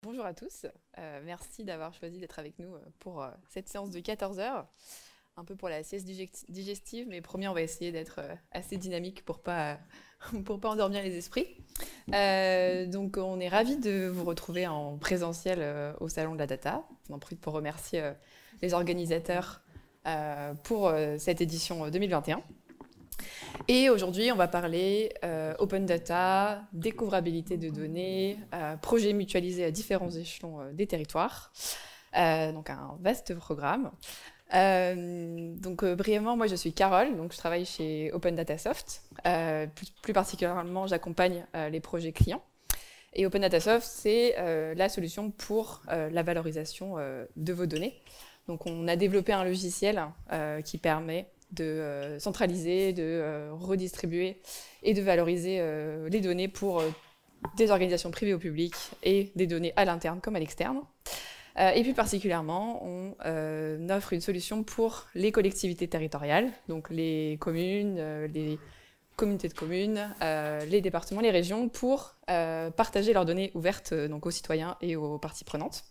Bonjour à tous, merci d'avoir choisi d'être avec nous pour cette séance de 14 heures, un peu pour la sieste digestive, mais promis on va essayer d'être assez dynamique pour pas, pour pas endormir les esprits. Donc on est ravis de vous retrouver en présentiel au Salon de la Data. On en profite pour remercier les organisateurs pour cette édition 2021. Et aujourd'hui, on va parler open data, découvrabilité de données, projets mutualisés à différents échelons des territoires. Donc un vaste programme. Brièvement, moi je suis Carole, donc je travaille chez Open Data Soft. Plus particulièrement, j'accompagne les projets clients. Et Open Data Soft, c'est la solution pour la valorisation de vos données. Donc on a développé un logiciel qui permet de centraliser, de redistribuer et de valoriser les données pour des organisations privées ou publiques et des données à l'interne comme à l'externe. Et plus particulièrement, on offre une solution pour les collectivités territoriales, donc les communes, les communautés de communes, les départements, les régions, pour partager leurs données ouvertes donc aux citoyens et aux parties prenantes.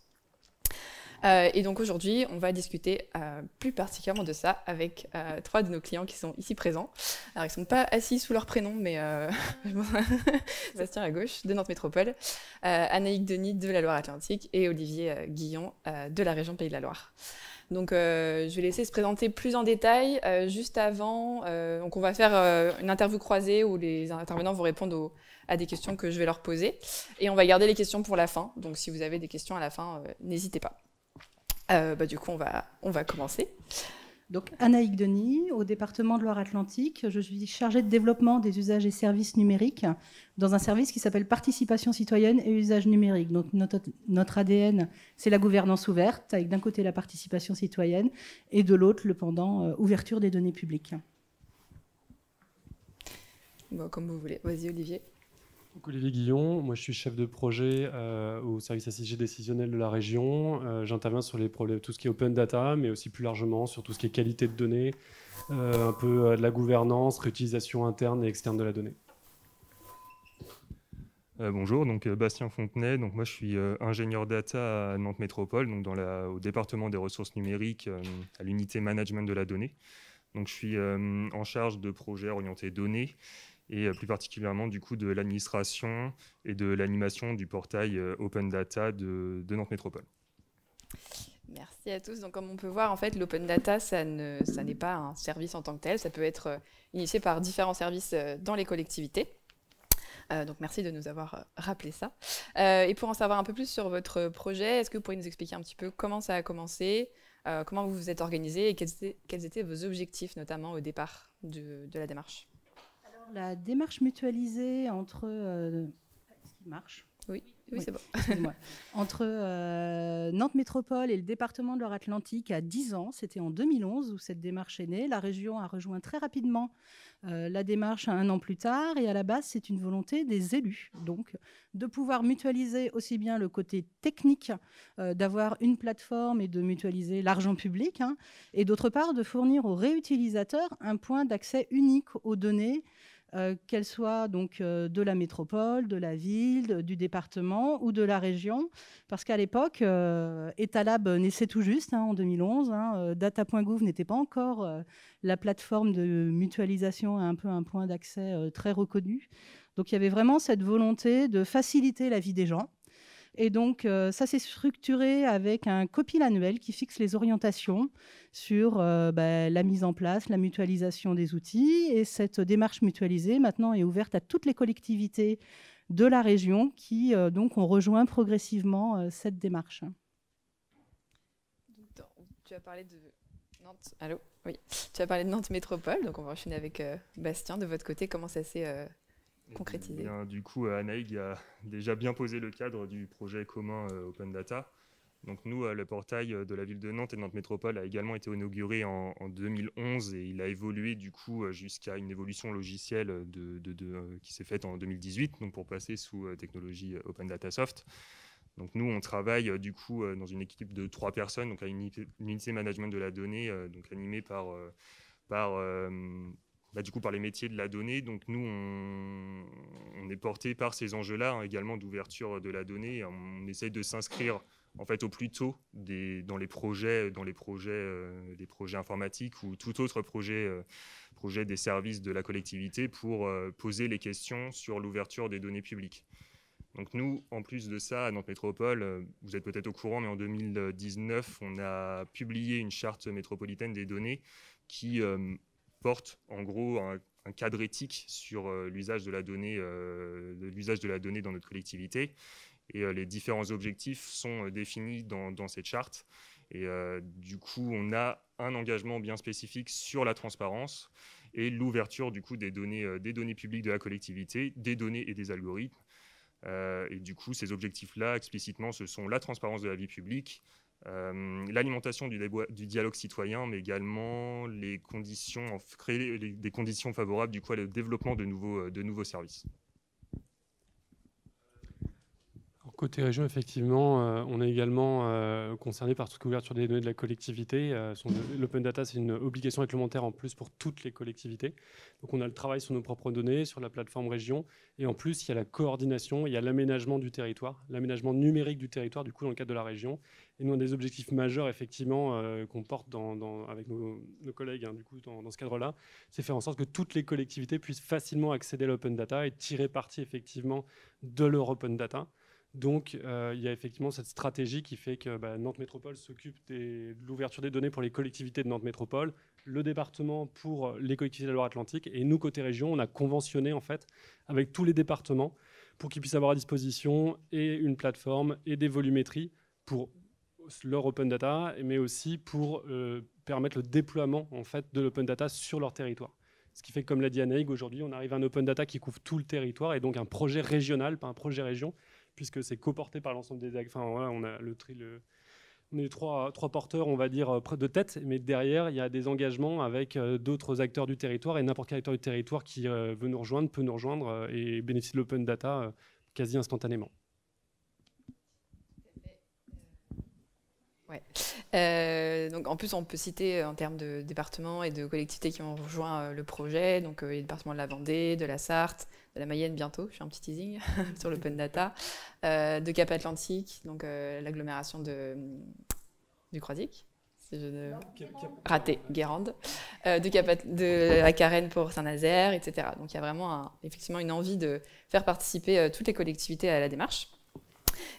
Et donc aujourd'hui, on va discuter plus particulièrement de ça avec trois de nos clients qui sont ici présents. Alors ils ne sont pas assis sous leur prénom, mais Bastien à gauche de Nantes Métropole, Anaïque Denis de la Loire-Atlantique et Olivier Guillon de la région Pays de la Loire. Donc je vais laisser se présenter plus en détail juste avant. Donc on va faire une interview croisée où les intervenants vont répondre à des questions que je vais leur poser. Et on va garder les questions pour la fin. Donc si vous avez des questions à la fin, n'hésitez pas. Du coup, on va commencer. Donc, Anaïque Denis, au département de Loire-Atlantique. Je suis chargée de développement des usages et services numériques dans un service qui s'appelle Participation citoyenne et usages numériques. Donc, notre ADN, c'est la gouvernance ouverte, avec d'un côté la participation citoyenne et de l'autre le pendant ouverture des données publiques. Bon, comme vous voulez. Vas-y, Olivier. Donc, Olivier Guillon, moi je suis chef de projet au service ACG décisionnel de la région. J'interviens sur les problèmes, tout ce qui est open data, mais aussi plus largement sur tout ce qui est qualité de données, un peu de la gouvernance, réutilisation interne et externe de la donnée. Bonjour, donc Bastien Fontenay. Donc moi je suis ingénieur data à Nantes Métropole, donc au département des ressources numériques, à l'unité management de la donnée. Donc je suis en charge de projets orientés données, et plus particulièrement du coup de l'administration et de l'animation du portail Open Data de Nantes Métropole. Merci à tous. Donc, comme on peut voir, en fait, l'open data, ça n'est pas un service en tant que tel. Ça peut être initié par différents services dans les collectivités. Donc, merci de nous avoir rappelé ça. Et pour en savoir un peu plus sur votre projet, est-ce que vous pourriez nous expliquer un petit peu comment ça a commencé, comment vous vous êtes organisé et quels étaient vos objectifs, notamment au départ de la démarche? La démarche mutualisée entre... Est-ce qu'il marche ? Oui, c'est bon. Entre Nantes Métropole et le département de Loire-Atlantique à 10 ans, c'était en 2011 où cette démarche est née. La région a rejoint très rapidement la démarche 1 an plus tard, et à la base, c'est une volonté des élus, donc de pouvoir mutualiser aussi bien le côté technique, d'avoir une plateforme et de mutualiser l'argent public, et d'autre part, de fournir aux réutilisateurs un point d'accès unique aux données, qu'elles soient donc de la métropole, de la ville, du département ou de la région. Parce qu'à l'époque, Etalab naissait tout juste en 2011. Data.gouv n'était pas encore la plateforme de mutualisation, un peu un point d'accès très reconnu. Donc il y avait vraiment cette volonté de faciliter la vie des gens. Et donc, ça s'est structuré avec un copil annuel qui fixe les orientations sur la mise en place, la mutualisation des outils. Et cette démarche mutualisée, maintenant, est ouverte à toutes les collectivités de la région qui, donc, ont rejoint progressivement cette démarche. Tu as parlé de Nantes. Allô ? Oui. Tu as parlé de Nantes Métropole. Donc, on va enchaîner avec Bastien. De votre côté, comment ça s'est concrétisé? Bien, du coup, Anaïg a déjà bien posé le cadre du projet commun Open Data. Donc nous, le portail de la ville de Nantes et de Nantes Métropole a également été inauguré en 2011, et il a évolué du coup jusqu'à une évolution logicielle qui s'est faite en 2018, donc pour passer sous technologie Open Data Soft. Donc nous, on travaille du coup dans une équipe de 3 personnes, donc à une unité management de la donnée, donc animée par du coup par les métiers de la donnée. Donc nous, on est porté par ces enjeux-là, hein, également d'ouverture de la donnée. On essaye de s'inscrire en fait au plus tôt dans les projets informatiques ou tout autre projet des services de la collectivité pour poser les questions sur l'ouverture des données publiques. Donc nous, en plus de ça, à Nantes Métropole, vous êtes peut-être au courant, mais en 2019, on a publié une charte métropolitaine des données qui porte en gros un cadre éthique sur l'usage de la donnée dans notre collectivité. Et les différents objectifs sont définis dans cette charte. Et du coup, on a un engagement bien spécifique sur la transparence et l'ouverture du coup des données publiques de la collectivité, des données et des algorithmes. Et du coup, ces objectifs-là, explicitement, ce sont la transparence de la vie publique, l'alimentation du dialogue citoyen, mais également créer des conditions favorables du coup, au développement de nouveaux services. Côté région, effectivement, on est également concerné par toute l'ouverture des données de la collectivité. L'open data, c'est une obligation réglementaire en plus pour toutes les collectivités. Donc on a le travail sur nos propres données, sur la plateforme région. Et en plus, il y a la coordination, il y a l'aménagement du territoire, l'aménagement numérique du territoire, du coup, dans le cadre de la région. Et nous, on a des objectifs majeurs, effectivement, qu'on porte avec nos collègues, hein, du coup, dans ce cadre-là. C'est faire en sorte que toutes les collectivités puissent facilement accéder à l'open data et tirer parti, effectivement, de leur open data. Donc, il y a effectivement cette stratégie qui fait que Nantes Métropole s'occupe de l'ouverture des données pour les collectivités de Nantes Métropole, le département pour les collectivités de la Loire-Atlantique, et nous, côté région, on a conventionné en fait avec tous les départements pour qu'ils puissent avoir à disposition et une plateforme et des volumétries pour leur open data, mais aussi pour permettre le déploiement en fait de l'open data sur leur territoire. Ce qui fait que, comme l'a dit Anaïg, aujourd'hui, on arrive à un open data qui couvre tout le territoire et donc un projet régional, pas un projet région, puisque c'est coporté par l'ensemble des... Enfin, voilà, on a on est trois porteurs, on va dire, de tête, mais derrière, il y a des engagements avec d'autres acteurs du territoire, et n'importe quel acteur du territoire qui veut nous rejoindre, peut nous rejoindre et bénéficier de l'open data quasi instantanément. Ouais. Donc en plus, on peut citer en termes de départements et de collectivités qui ont rejoint le projet, donc les départements de la Vendée, de la Sarthe, de la Mayenne bientôt, je fais un petit teasing sur l'open data, de Cap Atlantique, donc l'agglomération du Croisic, si je ne... raté, Guérande, de la Carène pour Saint-Nazaire, etc. Donc il y a vraiment effectivement une envie de faire participer toutes les collectivités à la démarche.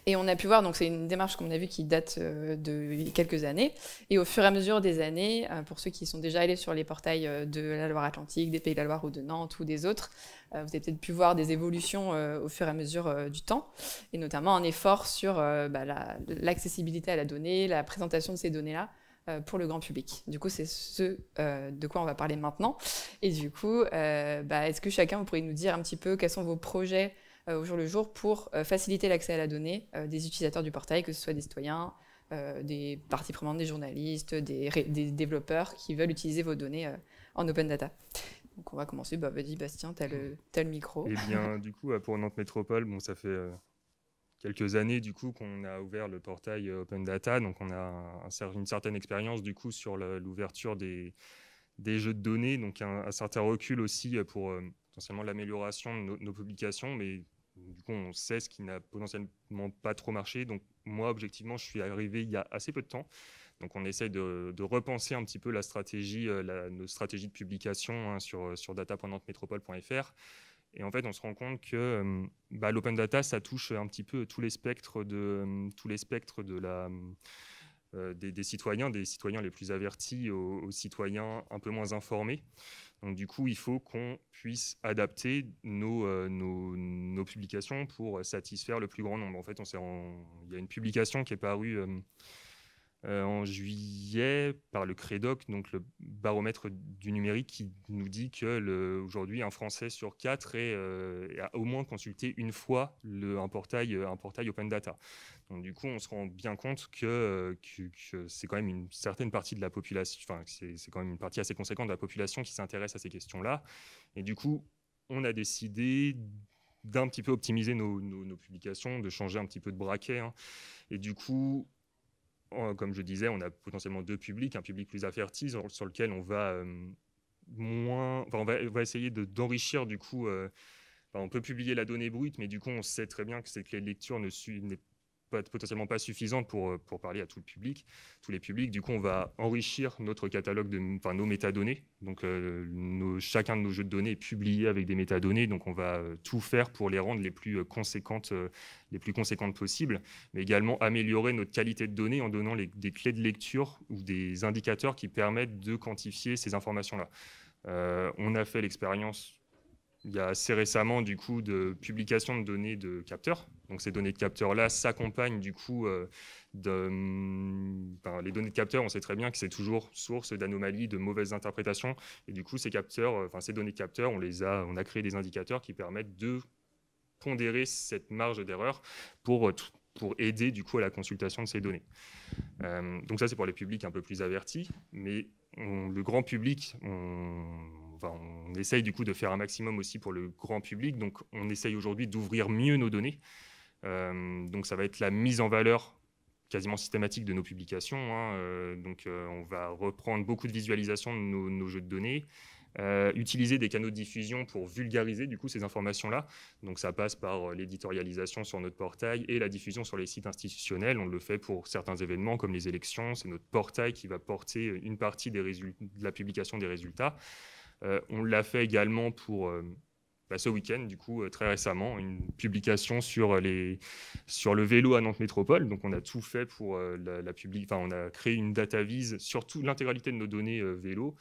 Et on a pu voir, donc c'est une démarche qu'on a vue qui date de quelques années. Et au fur et à mesure des années, pour ceux qui sont déjà allés sur les portails de la Loire-Atlantique, des Pays de la Loire ou de Nantes ou des autres, vous avez peut-être pu voir des évolutions au fur et à mesure du temps, et notamment un effort sur l'accessibilité à la donnée, la présentation de ces données-là pour le grand public. Du coup, c'est ce de quoi on va parler maintenant. Et du coup, est-ce que chacun, vous pourriez nous dire un petit peu quels sont vos projets au jour le jour pour faciliter l'accès à la donnée des utilisateurs du portail, que ce soit des citoyens, des parties prenantes, des journalistes, des développeurs qui veulent utiliser vos données en open data. Donc on va commencer, vas-y Bastien, t'as le micro. Eh bien, du coup, pour Nantes Métropole, ça fait quelques années du coup qu'on a ouvert le portail open data, donc on a une certaine expérience du coup sur l'ouverture des jeux de données, donc un certain recul aussi pour potentiellement l'amélioration de nos publications, mais du coup, on sait ce qui n'a potentiellement pas trop marché. Donc, moi, objectivement, je suis arrivé il y a assez peu de temps. Donc, on essaye de repenser un petit peu nos stratégies de publication sur data.nantemétropole.fr. Et en fait, on se rend compte que l'open data, ça touche un petit peu tous les spectres des citoyens les plus avertis aux citoyens un peu moins informés. Donc du coup, il faut qu'on puisse adapter nos publications pour satisfaire le plus grand nombre. En fait, il y a une publication qui est parue en juillet par le CREDOC, donc le baromètre du numérique, qui nous dit que aujourd'hui, un Français sur 4 a au moins consulté une fois un portail open data. Donc du coup, on se rend bien compte que c'est quand même une certaine partie de la population, enfin c'est quand même une partie assez conséquente de la population qui s'intéresse à ces questions-là. Et du coup, on a décidé d'un petit peu optimiser nos publications, de changer un petit peu de braquet. Et du coup, comme je disais, on a potentiellement deux publics, un public plus averti sur lequel on va on va essayer d'enrichir du coup. On peut publier la donnée brute, mais du coup, on sait très bien que cette clé de lecture n'est potentiellement pas suffisante pour parler à tout le public, tous les publics. Du coup, on va enrichir notre catalogue, nos métadonnées. Donc, chacun de nos jeux de données est publié avec des métadonnées. Donc, on va tout faire pour les rendre les plus conséquentes possibles, mais également améliorer notre qualité de données en donnant des clés de lecture ou des indicateurs qui permettent de quantifier ces informations-là. On a fait l'expérience il y a assez récemment du coup de publication de données de capteurs. Donc ces données de capteurs-là s'accompagnent du coup les données de capteurs, on sait très bien que c'est toujours source d'anomalies, de mauvaises interprétations. Et du coup, ces données de capteurs, on a créé des indicateurs qui permettent de pondérer cette marge d'erreur pour aider du coup à la consultation de ces données. Donc ça, c'est pour les publics un peu plus avertis, mais le grand public, on essaye du coup de faire un maximum aussi pour le grand public. Donc on essaye aujourd'hui d'ouvrir mieux nos données. Donc ça va être la mise en valeur quasiment systématique de nos publications. On va reprendre beaucoup de visualisation de nos jeux de données. Utiliser des canaux de diffusion pour vulgariser du coup ces informations-là. Donc ça passe par l'éditorialisation sur notre portail et la diffusion sur les sites institutionnels. On le fait pour certains événements comme les élections. C'est notre portail qui va porter une partie de la publication des résultats. On l'a fait également pour ce week-end, du coup, très récemment, une publication sur le vélo à Nantes Métropole. Donc on a tout fait pour on a créé une data vise sur l'intégralité de nos données vélo,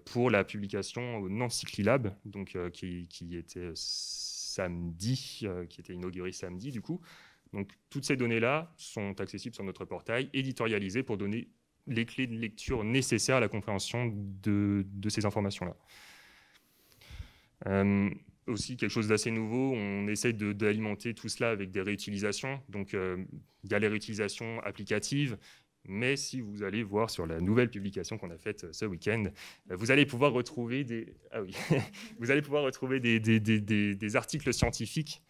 pour la publication au Nantes Cyclilab, donc qui était samedi, qui était inauguré samedi du coup. Donc toutes ces données-là sont accessibles sur notre portail, éditorialisées pour donner les clés de lecture nécessaires à la compréhension de ces informations-là. Aussi quelque chose d'assez nouveau, on essaie d'alimenter tout cela avec des réutilisations. Donc il y a les réutilisations applicatives. Mais si vous allez voir sur la nouvelle publication qu'on a faite ce week-end, vous allez pouvoir retrouver des articles scientifiques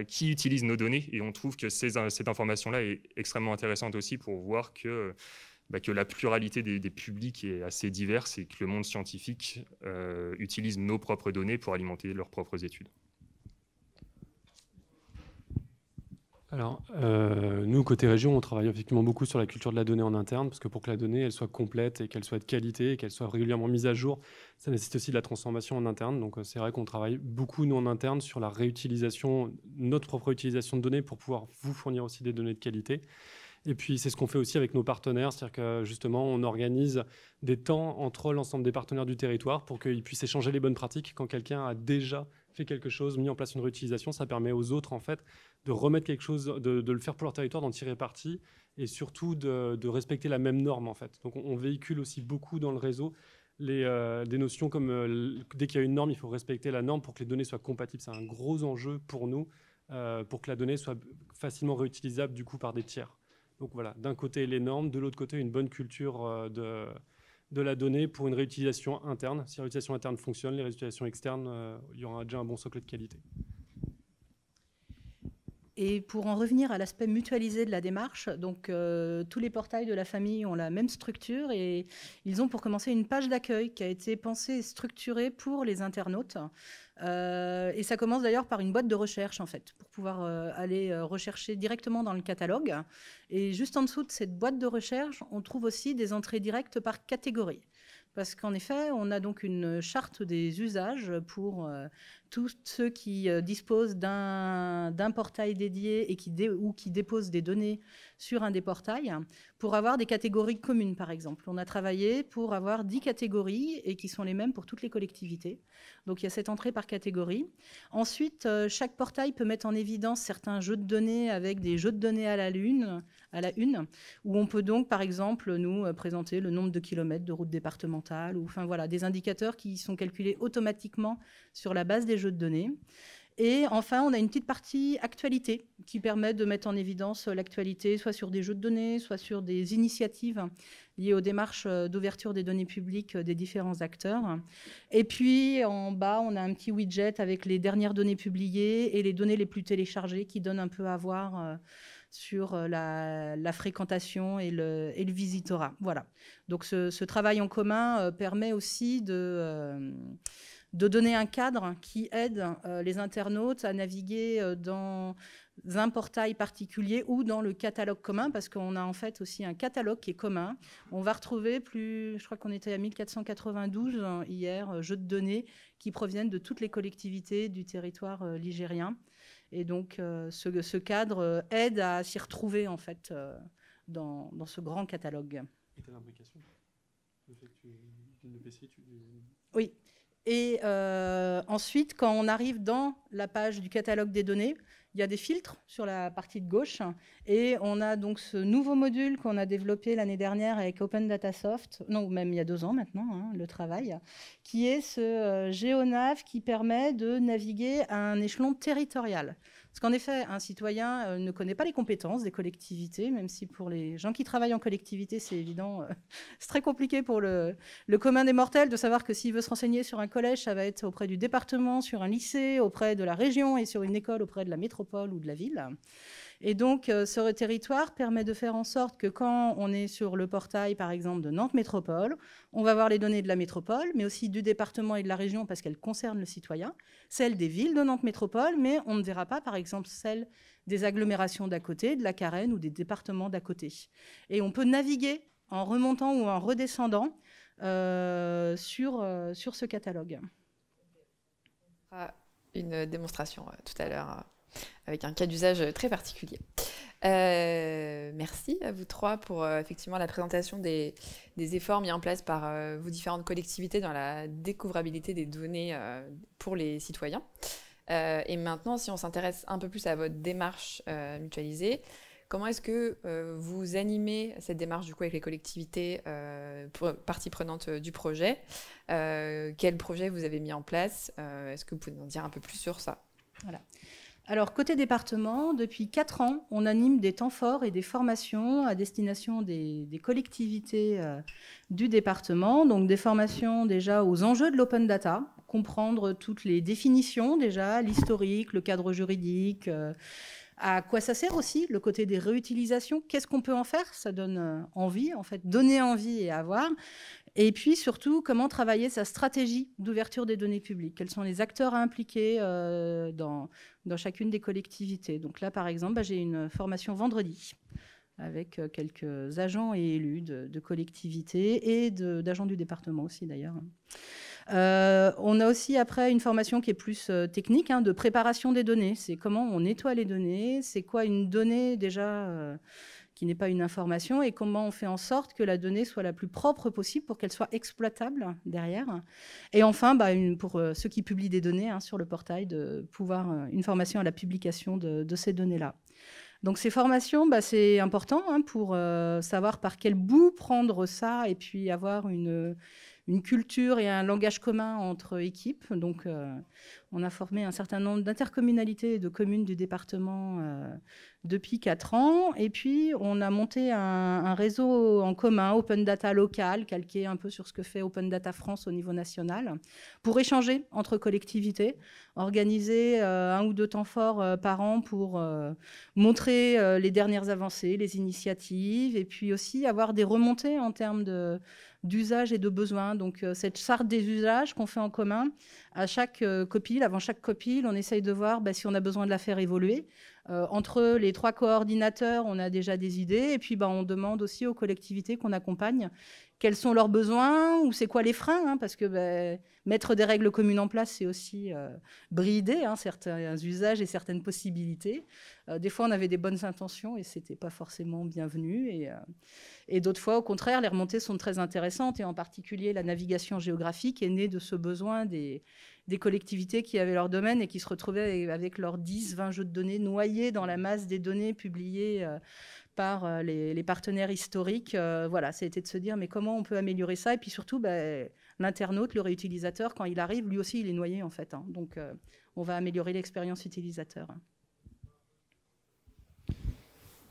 qui utilisent nos données. Et on trouve que cette information-là est extrêmement intéressante aussi pour voir que la pluralité des publics est assez diverse et que le monde scientifique utilise nos propres données pour alimenter leurs propres études. Alors, nous, côté région, on travaille effectivement beaucoup sur la culture de la donnée en interne, parce que pour que la donnée elle soit complète et qu'elle soit de qualité et qu'elle soit régulièrement mise à jour, ça nécessite aussi de la transformation en interne. Donc, c'est vrai qu'on travaille beaucoup, nous, en interne, sur la réutilisation, notre propre utilisation de données pour pouvoir vous fournir aussi des données de qualité. Et puis, c'est ce qu'on fait aussi avec nos partenaires, c'est-à-dire que justement, on organise des temps entre l'ensemble des partenaires du territoire pour qu'ils puissent échanger les bonnes pratiques. Quand quelqu'un a déjà fait quelque chose, mis en place une réutilisation, ça permet aux autres, en fait, de remettre quelque chose, de le faire pour leur territoire, d'en tirer parti, et surtout de respecter la même norme, en fait. Donc, on véhicule aussi beaucoup dans le réseau des notions comme dès qu'il y a une norme, il faut respecter la norme pour que les données soient compatibles. C'est un gros enjeu pour nous, pour que la donnée soit facilement réutilisable, du coup, par des tiers. Donc voilà, d'un côté les normes, de l'autre côté une bonne culture de la donnée pour une réutilisation interne. Si la réutilisation interne fonctionne, les réutilisations externes, il y aura déjà un bon socle de qualité. Et pour en revenir à l'aspect mutualisé de la démarche, donc tous les portails de la famille ont la même structure et ils ont pour commencer une page d'accueil qui a été pensée et structurée pour les internautes. Et ça commence d'ailleurs par une boîte de recherche en fait, pour pouvoir aller rechercher directement dans le catalogue. Et juste en dessous de cette boîte de recherche, on trouve aussi des entrées directes par catégorie. Parce qu'en effet, on a donc une charte des usages pour tous ceux qui disposent d'un portail dédié et qui déposent des données sur un des portails, pour avoir des catégories communes, par exemple. On a travaillé pour avoir 10 catégories et qui sont les mêmes pour toutes les collectivités. Donc, il y a cette entrée par catégorie. Ensuite, chaque portail peut mettre en évidence certains jeux de données avec des jeux de données à la une, où on peut donc, par exemple, nous présenter le nombre de kilomètres de routes départementales, ou enfin voilà, des indicateurs qui sont calculés automatiquement sur la base des jeux de données. Et enfin, on a une petite partie actualité qui permet de mettre en évidence l'actualité, soit sur des jeux de données, soit sur des initiatives liées aux démarches d'ouverture des données publiques des différents acteurs. Et puis, en bas, on a un petit widget avec les dernières données publiées et les données les plus téléchargées qui donnent un peu à voir sur la fréquentation et le visitorat. Voilà. Donc ce travail en commun permet aussi de donner un cadre qui aide les internautes à naviguer dans un portail particulier ou dans le catalogue commun, parce qu'on a en fait aussi un catalogue qui est commun. On va retrouver je crois qu'on était à 1492 hier, jeux de données qui proviennent de toutes les collectivités du territoire ligérien. Et donc ce cadre aide à s'y retrouver en fait dans ce grand catalogue. Et tu as l'imbrication ? Le fait que tu utilises le PC, Oui. Et ensuite, quand on arrive dans la page du catalogue des données, il y a des filtres sur la partie de gauche. Et on a donc ce nouveau module qu'on a développé l'année dernière avec Open Data Soft, non, même il y a 2 ans maintenant, hein, le travail, qui est ce GeoNav qui permet de naviguer à un échelon territorial. Parce qu'en effet, un citoyen ne connaît pas les compétences des collectivités, même si pour les gens qui travaillent en collectivité, c'est évident, c'est très compliqué pour le commun des mortels de savoir que s'il veut se renseigner sur un collège, ça va être auprès du département, sur un lycée, auprès de la région et sur une école auprès de la métropole ou de la ville. Et donc, ce territoire permet de faire en sorte que quand on est sur le portail, par exemple, de Nantes Métropole, on va voir les données de la métropole, mais aussi du département et de la région parce qu'elles concernent le citoyen, celles des villes de Nantes Métropole, mais on ne verra pas, par exemple, celles des agglomérations d'à côté, de la Carène ou des départements d'à côté. Et on peut naviguer en remontant ou en redescendant sur ce catalogue. On fera une démonstration tout à l'heure avec un cas d'usage très particulier. Merci à vous 3 pour effectivement la présentation des efforts mis en place par vos différentes collectivités dans la découvrabilité des données pour les citoyens. Et maintenant, si on s'intéresse un peu plus à votre démarche mutualisée, comment est-ce que vous animez cette démarche du coup avec les collectivités parties prenantes du projet? Quel projet vous avez mis en place? Est-ce que vous pouvez nous en dire un peu plus sur ça? Voilà. Alors, côté département, depuis 4 ans, on anime des temps forts et des formations à destination des collectivités du département. Donc, des formations déjà aux enjeux de l'open data, comprendre toutes les définitions déjà, l'historique, le cadre juridique, à quoi ça sert aussi, le côté des réutilisations, qu'est-ce qu'on peut en faire? Ça donne envie, en fait, donner envie et avoir. Et puis surtout, comment travailler sa stratégie d'ouverture des données publiques? Quels sont les acteurs à impliquer dans chacune des collectivités? Donc là, par exemple, j'ai une formation vendredi avec quelques agents et élus de collectivités et d'agents du département aussi d'ailleurs. On a aussi après une formation qui est plus technique, de préparation des données. C'est comment on nettoie les données, c'est quoi une donnée déjà qui n'est pas une information, et comment on fait en sorte que la donnée soit la plus propre possible pour qu'elle soit exploitable derrière. Et enfin, pour ceux qui publient des données sur le portail, de pouvoir une formation à la publication de ces données-là. Donc ces formations, c'est important pour savoir par quel bout prendre ça et puis avoir une culture et un langage commun entre équipes. Donc, on a formé un certain nombre d'intercommunalités et de communes du département depuis 4 ans. Et puis, on a monté un réseau en commun, Open Data local, calqué un peu sur ce que fait Open Data France au niveau national, pour échanger entre collectivités, organiser 1 ou 2 temps forts par an pour montrer les dernières avancées, les initiatives, et puis aussi avoir des remontées en termes d'usage et de besoins. Donc, cette charte des usages qu'on fait en commun, à chaque copile, avant chaque copile, on essaye de voir si on a besoin de la faire évoluer. Entre les 3 coordinateurs, on a déjà des idées, et puis on demande aussi aux collectivités qu'on accompagne quels sont leurs besoins ou c'est quoi les freins, parce que mettre des règles communes en place, c'est aussi brider certains usages et certaines possibilités. Des fois, on avait des bonnes intentions et c'était pas forcément bienvenu. Et d'autres fois, au contraire, les remontées sont très intéressantes, et en particulier la navigation géographique est née de ce besoin des collectivités qui avaient leur domaine et qui se retrouvaient avec leurs 10-20 jeux de données noyés dans la masse des données publiées par les partenaires historiques. Voilà, ça a été de se dire, mais comment on peut améliorer ça? Et puis surtout, l'internaute, le réutilisateur, quand il arrive, lui aussi, il est noyé, en fait. Donc, on va améliorer l'expérience utilisateur.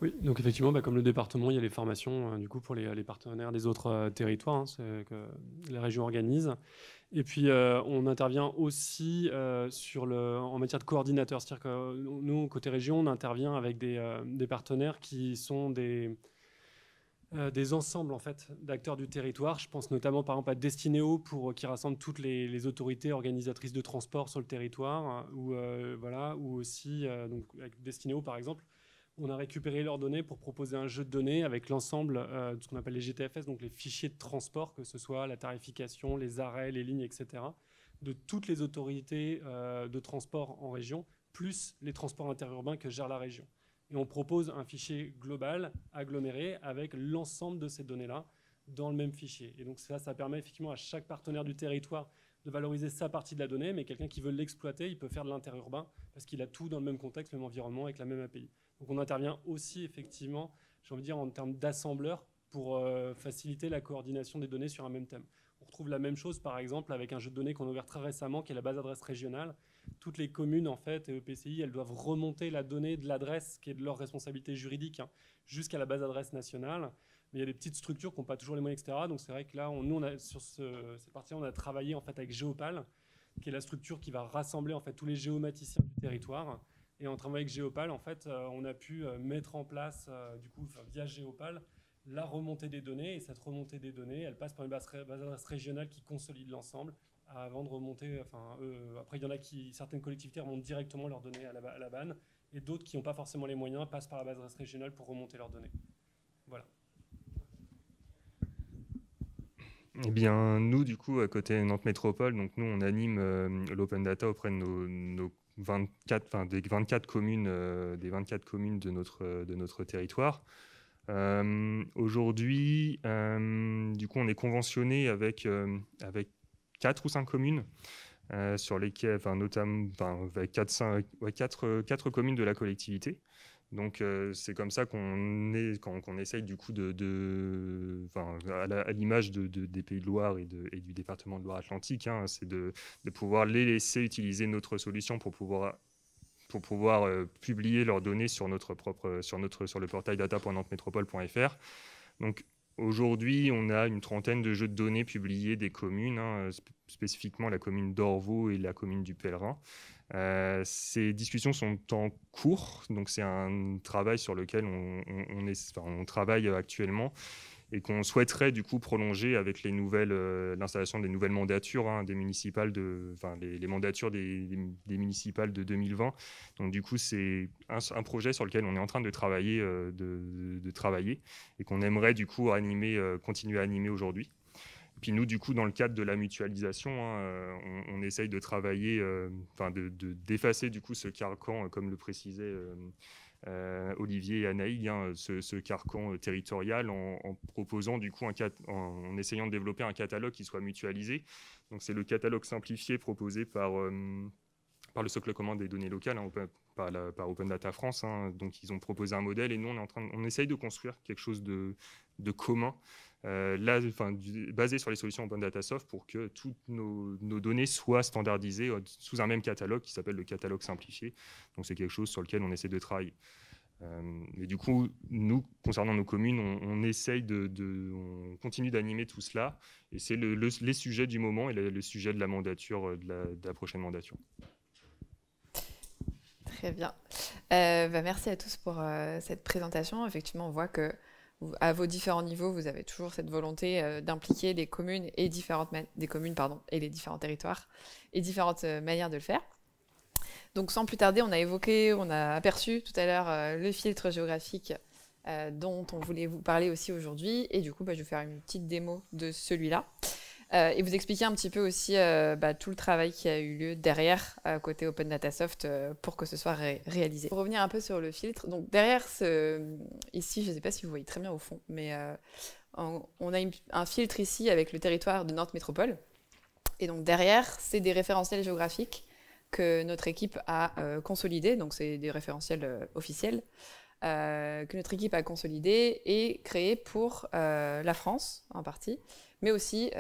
Oui, donc effectivement, comme le département, il y a les formations du coup, pour les partenaires des autres territoires que la région organise. Et puis, on intervient aussi en matière de coordinateur. C'est-à-dire que nous, côté région, on intervient avec des partenaires qui sont des ensembles en fait, d'acteurs du territoire. Je pense notamment par exemple à Destinéo qui rassemble toutes les autorités organisatrices de transport sur le territoire. Ou aussi, donc, avec Destinéo par exemple, on a récupéré leurs données pour proposer un jeu de données avec l'ensemble de ce qu'on appelle les GTFS, donc les fichiers de transport, que ce soit la tarification, les arrêts, les lignes, etc., de toutes les autorités de transport en région, plus les transports interurbains que gère la région. Et on propose un fichier global, aggloméré, avec l'ensemble de ces données-là dans le même fichier. Et donc ça permet effectivement à chaque partenaire du territoire de valoriser sa partie de la donnée, mais quelqu'un qui veut l'exploiter, il peut faire de l'interurbain, parce qu'il a tout dans le même contexte, le même environnement, avec la même API. Donc on intervient aussi effectivement, j'ai envie de dire, en termes d'assembleur pour faciliter la coordination des données sur un même thème. On retrouve la même chose par exemple avec un jeu de données qu'on a ouvert très récemment qui est la base adresse régionale. Toutes les communes en fait et EPCI, elles doivent remonter la donnée de l'adresse qui est de leur responsabilité juridique jusqu'à la base adresse nationale. Mais il y a des petites structures qui n'ont pas toujours les moyens, etc. Donc c'est vrai que là, sur cette partie-là, on a travaillé en fait avec Géopal, qui est la structure qui va rassembler en fait tous les géomaticiens du territoire. Et en travaillant avec Géopal, en fait, on a pu mettre en place, via Géopal, la remontée des données. Et cette remontée des données, elle passe par une base adresse régionale qui consolide l'ensemble avant de remonter. Après, il y en a certaines collectivités remontent directement leurs données à la BAN, et d'autres qui n'ont pas forcément les moyens passent par la base adresse régionale pour remonter leurs données. Voilà. Eh bien, nous, du coup, à côté de Nantes Métropole, donc nous, on anime l'open data auprès de nos 24 communes, des 24 communes de notre territoire. Aujourd'hui, du coup, on est conventionné avec 4 ou 5 communes, sur lesquelles, notamment, avec 4 communes de la collectivité. Donc c'est comme ça qu'on essaye du coup à l'image des Pays de Loire et du département de Loire-Atlantique, c'est de pouvoir les laisser utiliser notre solution pour pouvoir publier leurs données sur le portail data.nantesmétropole.fr. Donc aujourd'hui, on a une trentaine de jeux de données publiés des communes, spécifiquement la commune d'Orvaux et la commune du Pèlerin. Ces discussions sont en cours, donc c'est un travail sur lequel on travaille actuellement et qu'on souhaiterait du coup prolonger avec l'installation des nouvelles mandatures des municipales, les mandatures des municipales de 2020. Donc du coup, c'est un projet sur lequel on est en train de travailler, et qu'on aimerait du coup continuer à animer aujourd'hui. Puis nous, du coup, dans le cadre de la mutualisation, on essaye de travailler, d'effacer du coup ce carcan, comme le précisait Olivier et Anaïg, ce carcan territorial en proposant du coup en essayant de développer un catalogue qui soit mutualisé. Donc c'est le catalogue simplifié proposé par le socle commun des données locales, par Open Data France. Donc ils ont proposé un modèle et nous on essaye de construire quelque chose de commun. Basé sur les solutions Open Data Soft pour que toutes nos données soient standardisées sous un même catalogue qui s'appelle le catalogue simplifié. Donc c'est quelque chose sur lequel on essaie de travailler. Et du coup, nous, concernant nos communes, on essaye on continue d'animer tout cela. Et c'est les sujets du moment et le sujet de la mandature, de la prochaine mandature. Très bien. Merci à tous pour cette présentation. Effectivement, on voit que à vos différents niveaux, vous avez toujours cette volonté d'impliquer des communes et les différents territoires et différentes manières de le faire. Donc sans plus tarder, on a aperçu tout à l'heure le filtre géographique dont on voulait vous parler aussi aujourd'hui. Et du coup, je vais faire une petite démo de celui-là. Et vous expliquer un petit peu aussi tout le travail qui a eu lieu derrière, côté Open Data Soft, pour que ce soit réalisé. Pour revenir un peu sur le filtre, donc derrière ici, je ne sais pas si vous voyez très bien au fond, mais on a un filtre ici avec le territoire de Nantes Métropole. Et donc derrière, c'est des référentiels géographiques que notre équipe a consolidés, donc c'est des référentiels officiels, que notre équipe a consolidés et créés pour la France en partie, mais aussi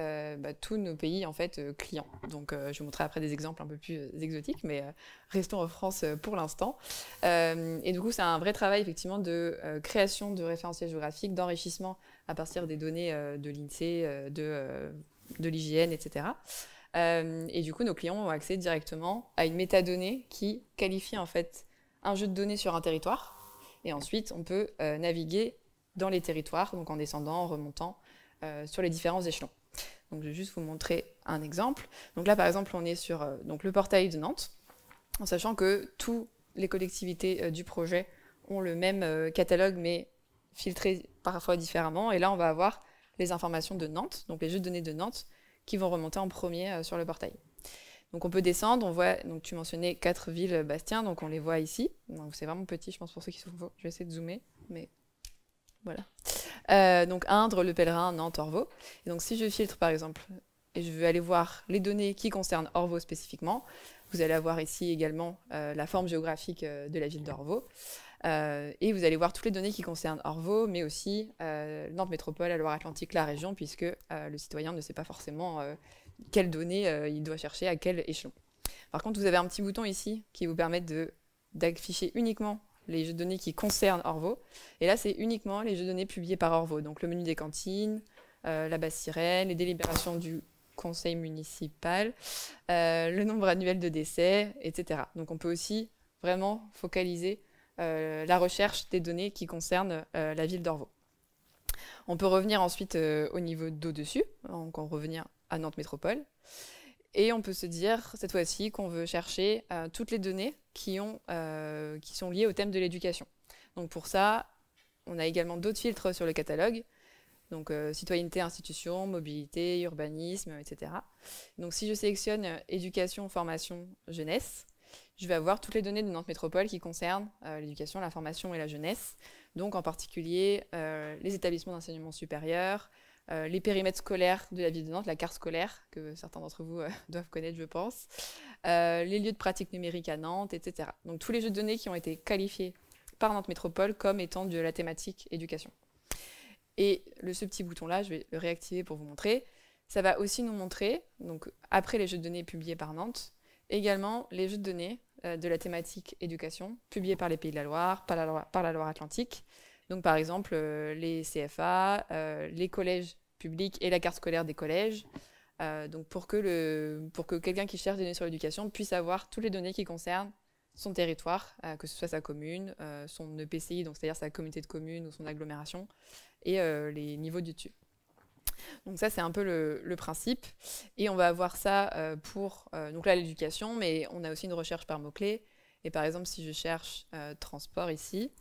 tous nos pays en fait clients. Donc je vais vous montrer après des exemples un peu plus exotiques, mais restons en France pour l'instant. Et du coup, c'est un vrai travail effectivement de création de référentiels géographiques, d'enrichissement à partir des données de l'INSEE, de l'IGN, etc. Et du coup, nos clients ont accès directement à une métadonnée qui qualifie en fait un jeu de données sur un territoire. Et ensuite, on peut naviguer dans les territoires, donc en descendant, en remontant sur les différents échelons. Donc, je vais juste vous montrer un exemple. Donc là, par exemple, on est sur donc le portail de Nantes, en sachant que toutes les collectivités du projet ont le même catalogue, mais filtré parfois différemment. Et là, on va avoir les informations de Nantes, donc les jeux de données de Nantes, qui vont remonter en premier sur le portail. Donc on peut descendre, on voit, donc tu mentionnais 4 villes Bastien, donc on les voit ici. C'est vraiment petit, je pense, pour ceux qui sont faux. Je vais essayer de zoomer, mais voilà. Donc Indre, Le Pèlerin, Nantes, Orvault. Et donc si je filtre par exemple, et je veux aller voir les données qui concernent Orvault spécifiquement, vous allez avoir ici également la forme géographique de la ville d'Orvault. Et vous allez voir toutes les données qui concernent Orvault, mais aussi Nantes Métropole, la Loire-Atlantique, la région, puisque le citoyen ne sait pas forcément quelles données il doit chercher, à quel échelon. Par contre, vous avez un petit bouton ici qui vous permet d'afficher uniquement les jeux de données qui concernent Orvault. Et là, c'est uniquement les jeux de données publiés par Orvault. Donc le menu des cantines, la basse sirène, les délibérations du conseil municipal, le nombre annuel de décès, etc. Donc on peut aussi vraiment focaliser la recherche des données qui concernent la ville d'Orvault. On peut revenir ensuite au niveau d'au-dessus, donc on revenir à Nantes Métropole, et on peut se dire cette fois-ci qu'on veut chercher toutes les données qui sont liées au thème de l'éducation. Donc pour ça, on a également d'autres filtres sur le catalogue, donc citoyenneté, institution, mobilité, urbanisme, etc. Donc si je sélectionne éducation, formation, jeunesse, je vais avoir toutes les données de Nantes Métropole qui concernent l'éducation, la formation et la jeunesse, donc en particulier les établissements d'enseignement supérieur, les périmètres scolaires de la ville de Nantes, la carte scolaire, que certains d'entre vous doivent connaître, je pense, les lieux de pratique numérique à Nantes, etc. Donc tous les jeux de données qui ont été qualifiés par Nantes Métropole comme étant de la thématique éducation. Et ce petit bouton-là, je vais le réactiver pour vous montrer, ça va aussi nous montrer, donc après les jeux de données publiés par Nantes, également les jeux de données de la thématique éducation, publiés par les Pays de la Loire, par la Loire-Atlantique. Donc par exemple les CFA, les collèges publics et la carte scolaire des collèges. Donc pour que quelqu'un qui cherche des données sur l'éducation puisse avoir toutes les données qui concernent son territoire, que ce soit sa commune, son EPCI, donc c'est-à-dire sa communauté de communes ou son agglomération, et les niveaux du dessus. Donc ça, c'est un peu le principe. Et on va avoir ça pour donc là l'éducation, mais on a aussi une recherche par mots-clés. Et par exemple, si je cherche transport ici,